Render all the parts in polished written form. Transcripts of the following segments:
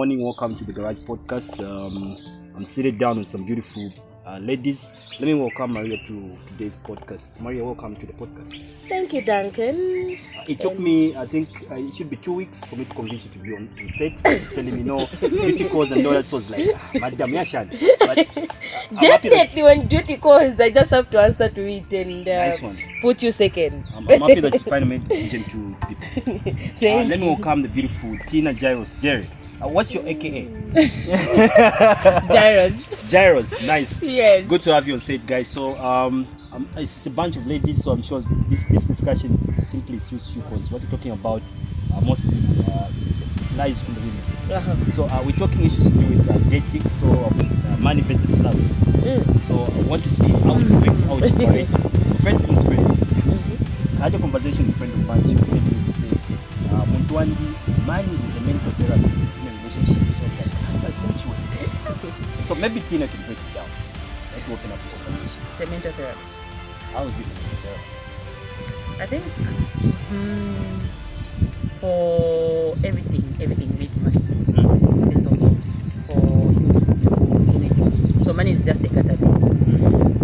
morning. Welcome to the Garage Podcast. I'm seated down with some beautiful ladies. Let me welcome Maria to today's podcast. Maria, welcome to the podcast. Thank you, Duncan. It took me, I think, it should be 2 weeks for me to convince you to be on set. Telling me no duty calls and all that. So I was like, Madam Yashan. But Definitely, when duty calls, I just have to answer to it and nice one. put you second. I'm happy that you finally made the decision to be. Let me welcome the beautiful Tina Gyros Jerry. What's your AKA? Gyros, nice. Yes. Good to have you on set, guys. So, it's a bunch of ladies, so I'm sure this discussion simply suits you because what we're talking about mostly lies with women. So, we're talking issues to do with dating, so money versus love. So, I want to see how it works, how it operates. So, first things first. I had a conversation with a friend of mine. She was going to say, Muntuandi, money is a mental therapy in a relationship. So I was like, that's which one? So maybe Tina can break it down. Let's open up the conversation. It's a mental therapy. How is it mental therapy? I think for everything you need money. First of all, for you to go anything. So money is just a catalyst.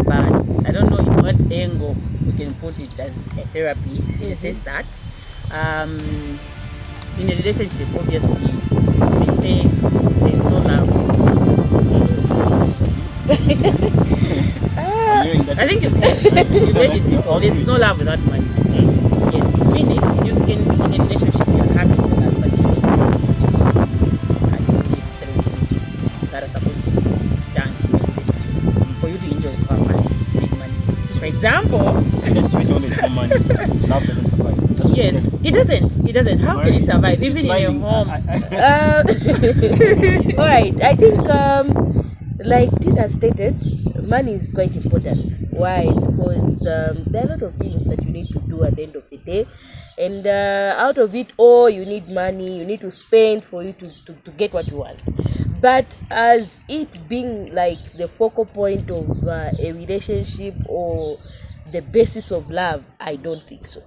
But I don't know in what angle we can put it as a therapy in the sense that in a relationship, obviously, we say there's no love. I think you've read it before. There's no love without money. Yes, meaning you can be in a relationship, you're happy with that, but you need certain things that are supposed to be done in a relationship for you to enjoy the power of money. For example, Let's treat all this money. Love doesn't survive. yes, it doesn't. How can it survive even in your home? All right. I think, like Tina stated, money is quite important. Why? Because there are a lot of things that you need to do at the end of the day, and out of it all, you need money. You need to spend for you to get what you want. But as it being like the focal point of a relationship or the basis of love, I don't think so.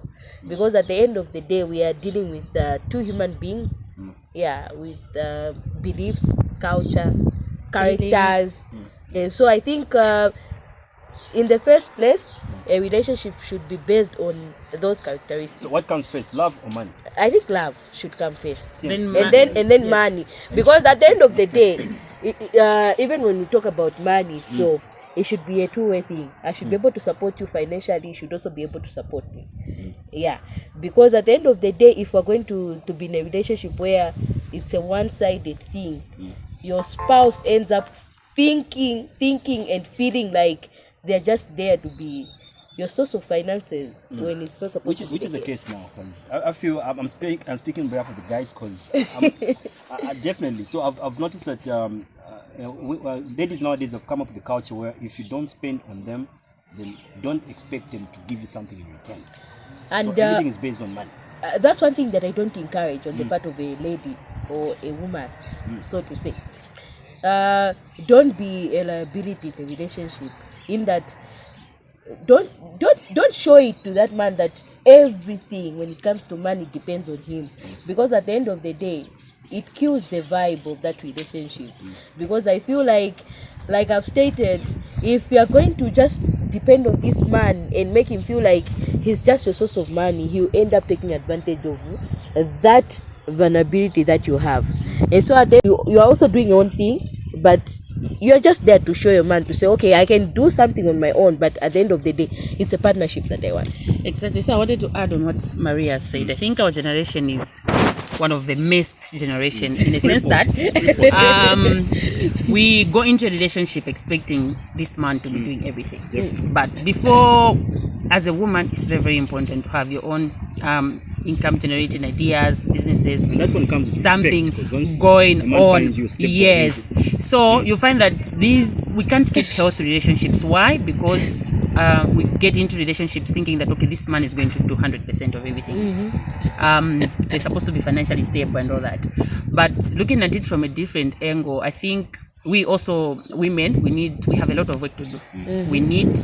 Because at the end of the day, we are dealing with two human beings, with beliefs, culture, characters. And so I think in the first place, a relationship should be based on those characteristics. So what comes first, love or money? I think love should come first, Then and then money. Because at the end of the day, even when we talk about money, so it should be a two-way thing. I should be able to support you financially. You should also be able to support me. Yeah, because at the end of the day, if we're going to be in a relationship where it's a one-sided thing, your spouse ends up thinking and feeling like they're just there to be your source of finances when it's not supposed to be. Which is the case now, because I feel I'm speaking on behalf of the guys, because I definitely. So I've noticed that ladies nowadays have come up with a culture where if you don't spend on them, then don't expect them to give you something in return. And so everything is based on money. That's one thing that I don't encourage on the part of a lady or a woman, so to say. Don't be a liability in a relationship. In that, don't show it to that man that everything when it comes to money depends on him, because at the end of the day, it kills the vibe of that relationship. Because I feel like I've stated, if you are going to just depend on this man and make him feel like he's just your source of money, he'll end up taking advantage of that vulnerability that you have. And so at the end, you are also doing your own thing, but you're just there to show your man, to say, okay, I can do something on my own, but at the end of the day, it's a partnership that I want. Exactly. So I wanted to add on what Maria said. I think our generation is one of the missed generation in the sense that we go into a relationship expecting this man to be doing everything. But before, as a woman, it's very, very important to have your own income generating ideas, businesses, something going on. Yes. So you find that we can't keep healthy relationships. Why? Because we get into relationships thinking that, okay, this man is going to do 100% of everything. They're supposed to be financially stable and all that. But looking at it from a different angle, I think we also, women, we have a lot of work to do. We need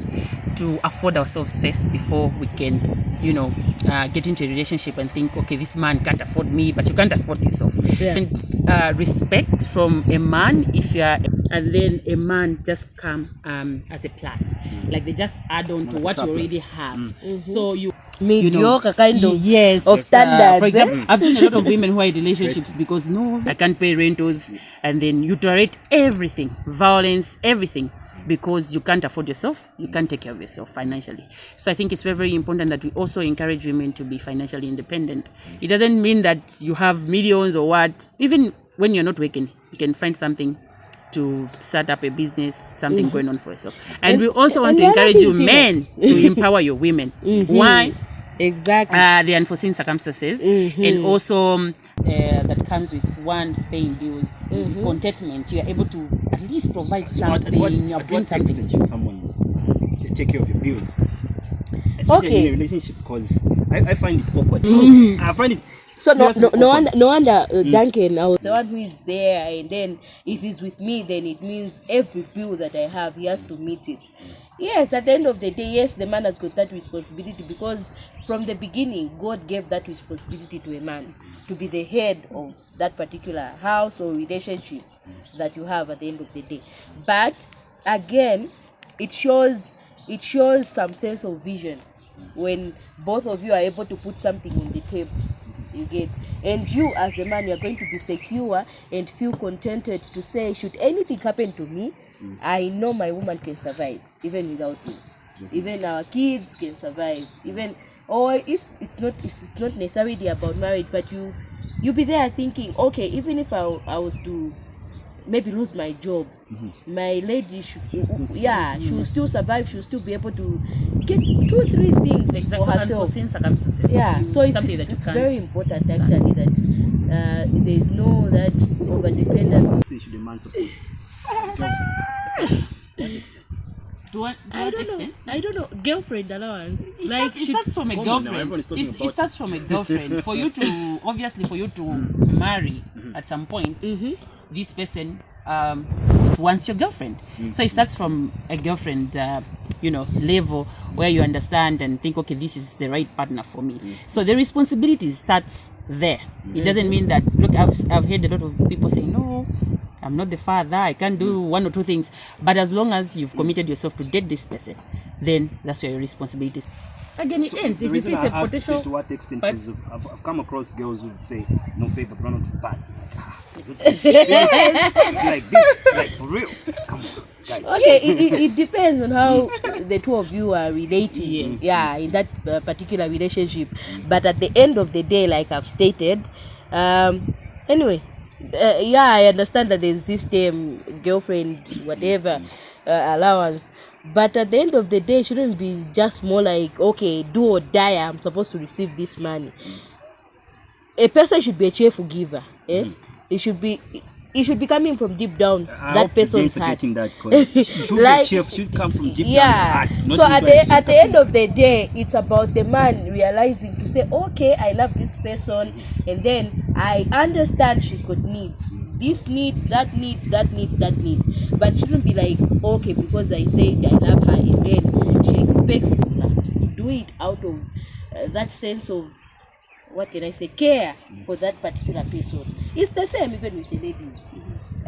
to afford ourselves first before we can, get into a relationship and think, okay, this man can't afford me, but you can't afford yourself. Yeah. And respect from a man, and then a man just come as a plus, like they just add on to what you already have. So you mediocre kind of yes of standards. For example, I've seen a lot of women who are in relationships because no, I can't pay rentals, and then you tolerate everything, violence, everything, because you can't afford yourself, you can't take care of yourself financially. So I think it's very, very important that we also encourage women to be financially independent. It doesn't mean that you have millions or what. Even when you're not working, you can find something to start up a business, something going on for yourself. And we also want to encourage you men to empower your women. Why? Exactly. The unforeseen circumstances, and also that comes with one, paying bills, contentment. You are able to at least provide something, bring something. Extent should someone take care of your bills, especially in a relationship? Because I find it awkward. I find it. So no wonder Duncan, I was the one who is there, and then if he's with me, then it means every bill that I have, he has to meet it. Yes, at the end of the day, yes, the man has got that responsibility, because from the beginning, God gave that responsibility to a man to be the head of that particular house or relationship that you have at the end of the day. But again, it shows some sense of vision when both of you are able to put something on the table. You get, and you as a man, you are going to be secure and feel contented to say, should anything happen to me, I know my woman can survive even without me. Even our kids can survive. Even, or if it's not necessarily about marriage, but you be there thinking, okay, even if I was to maybe lose my job, my lady she will still survive. She'll still be able to get 2 or 3 things for herself. Yeah, so it's very important actually that there is no that over dependence. Should a man support? I don't know. Girlfriend allowance. It starts from a girlfriend. It starts from a girlfriend. For you to marry at some point, this person wants your girlfriend. So it starts from a girlfriend, level where you understand and think, okay, this is the right partner for me. So the responsibility starts there. It doesn't mean that, look, I've heard a lot of people saying, no, I'm not the father, I can't do 1 or 2 things. But as long as you've committed yourself to date this person, then that's your responsibility. Again, it ends. If you see a potential, to what extent? Because I've come across girls who would say, no favor, run out of parts. It's like this, like for real. Come on, guys. Okay, it depends on how the two of you are relating. Yeah, in that particular relationship. But at the end of the day, like I've stated, anyway. I understand that there's this term, girlfriend, whatever, allowance. But at the end of the day, it shouldn't be just more like, okay, do or die, I'm supposed to receive this money. A person should be a cheerful giver. It should be coming from deep down that person's heart. That should like, be cheerful, should come from deep down heart. So at the end of the day, it's about the man realizing to say, okay, I love this person, and then I understand she's got needs. This need, that need, that need, that need. But it shouldn't be like, okay, because I say I love her, and then she expects to do it out of that sense of, what can I say, care for that particular person. It's the same even with the ladies.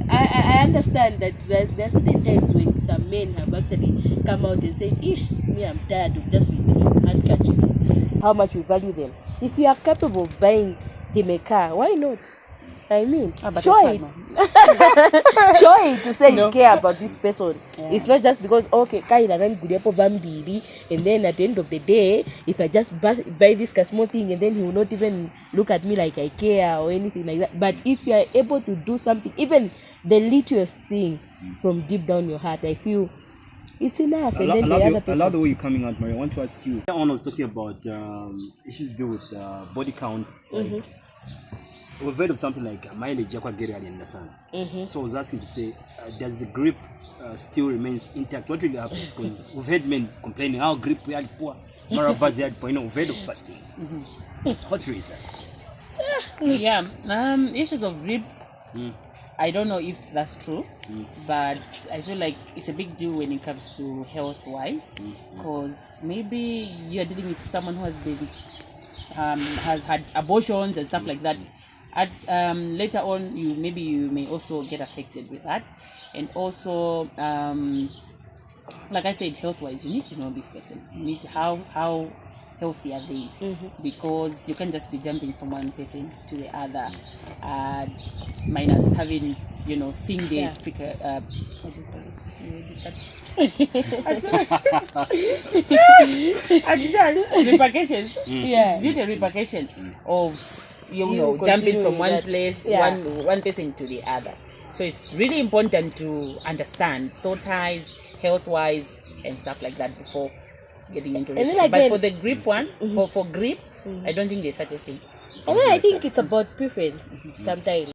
I understand that there are certain times when some men have actually come out and said, ish, me, I'm tired of just receiving handkerchiefs. How much you value them. If you are capable of buying him a car, why not? I mean, show it. Show it to say you care about this person. Yeah. It's not just because, okay, and then at the end of the day, if I just buy this small thing, and then he will not even look at me like I care or anything like that. But if you are able to do something, even the littlest thing from deep down your heart, I feel it's enough. And then the other person. I love the way you're coming out, Maria. I want to ask you. I was talking about issues to do with body count. We've heard of something like mileage, so I was asking to say, does the grip still remains intact? What really happens? Because we've heard men complaining, our grip we had poor, Maravazi had poor, we've heard of such things. What really is that? Issues of grip. I don't know if that's true, but I feel like it's a big deal when it comes to health-wise, because maybe you're dealing with someone who has been has had abortions and stuff like that. Later on, you may also get affected with that, and also like I said, health-wise, you need to know this person. You need to how healthy are they, because you can't just be jumping from one person to the other, minus having seen the what do you call it? Repercussions. Is it a repercussion of jumping from one place, one person to the other? So it's really important to understand soul ties, health-wise, and stuff like that before getting into relationship. But for the grip one, for grip, I don't think there's such a thing. And then I think it's about preference sometimes.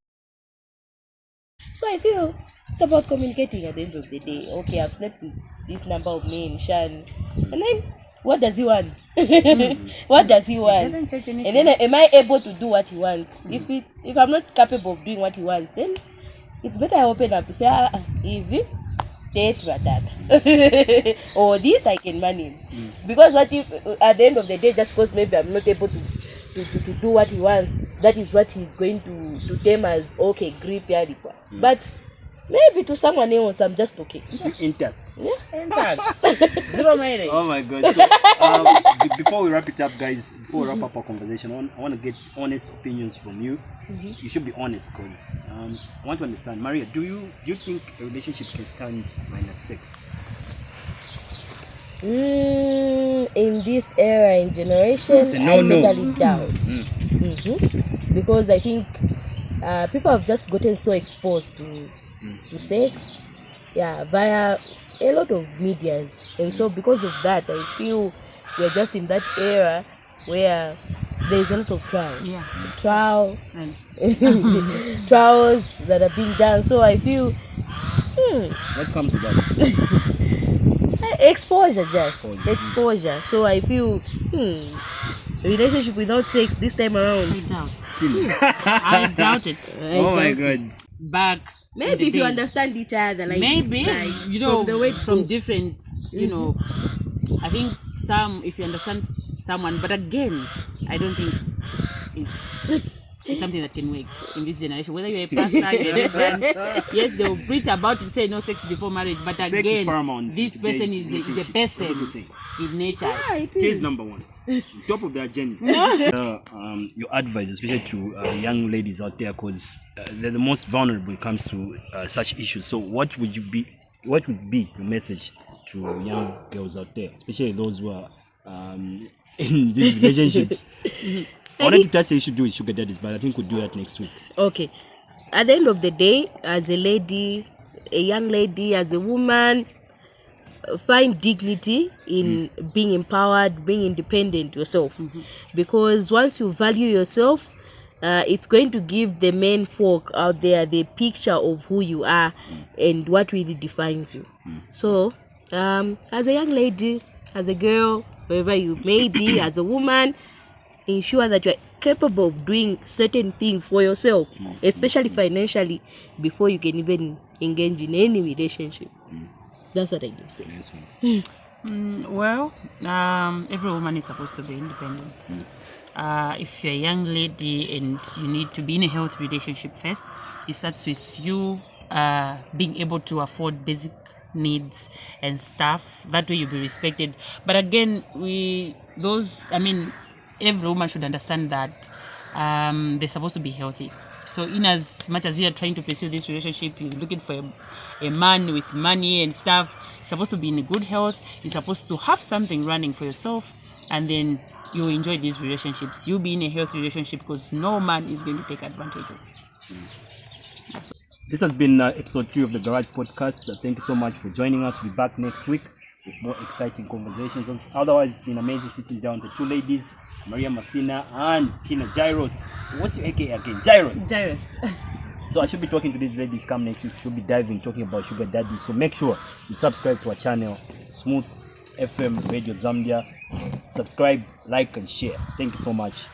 So I feel it's about communicating at the end of the day. Okay, I've slept with this number of men, Shan. And then what does he want? What does he want? Doesn't change anything. And then am I able to do what he wants? If I'm not capable of doing what he wants, then it's better I open up to say, if date that or this I can manage. Because what if at the end of the day, just because maybe I'm not able to do what he wants, that is what he's going to term as okay, grip ya require. But maybe to someone else I'm just okay. Intact. Intact. Zero mileage. Oh my god. So before we wrap it up, guys, before we wrap up our conversation, I want to get honest opinions from you. You should be honest, because I want to understand. Maria, do you think a relationship can stand minus sex? In this era and generation, I totally doubt. Because I think people have just gotten so exposed to sex, via a lot of medias, and so because of that, I feel we're just in that era where there's a lot of trials that are being done. So I feel What comes with that? exposure. So I feel relationship without sex this time around, I doubt it. Oh my god. Back maybe if you understand each other, like maybe from from different I think if you understand someone, but again I don't think it's something that can work in this generation, whether you're a pastor, you're a reverend. Yes, they'll preach about it, say no sex before marriage, but Sex again is paramount. this person is a person in nature. Case number one, top of the agenda. Your advice, especially to young ladies out there, because they're the most vulnerable when it comes to such issues. So what would be your message to young girls out there, especially those who are in these relationships? I wanted to touch the issue doing sugar daddies, but I think we'll do that next week. Okay. At the end of the day, as a lady, a young lady, as a woman, find dignity in being empowered, being independent yourself. Because once you value yourself, it's going to give the men folk out there the picture of who you are and what really defines you. So, as a young lady, as a girl, wherever you may be, as a woman, ensure that you're capable of doing certain things for yourself, especially financially, before you can even engage in any relationship. That's what I can say. Well, every woman is supposed to be independent. If you're a young lady and you need to be in a healthy relationship first, it starts with you being able to afford basic needs and stuff. That way you'll be respected. But again, every woman should understand that they're supposed to be healthy. So in as much as you're trying to pursue this relationship, you're looking for a man with money and stuff, you're supposed to be in a good health, you're supposed to have something running for yourself, and then you enjoy these relationships. You'll be in a healthy relationship because no man is going to take advantage of you. This has been episode 3 of the Garage Podcast. Thank you so much for joining us. We'll be back next week with more exciting conversations. Otherwise, it's been amazing sitting down with the 2 ladies, Maria Masina and Tina Gyros. What's your AKA again? Gyros. So I should be talking to these ladies come next week. She'll be talking about sugar daddy. So make sure you subscribe to our channel, Smooth FM Radio Zambia. Subscribe, like, and share. Thank you so much.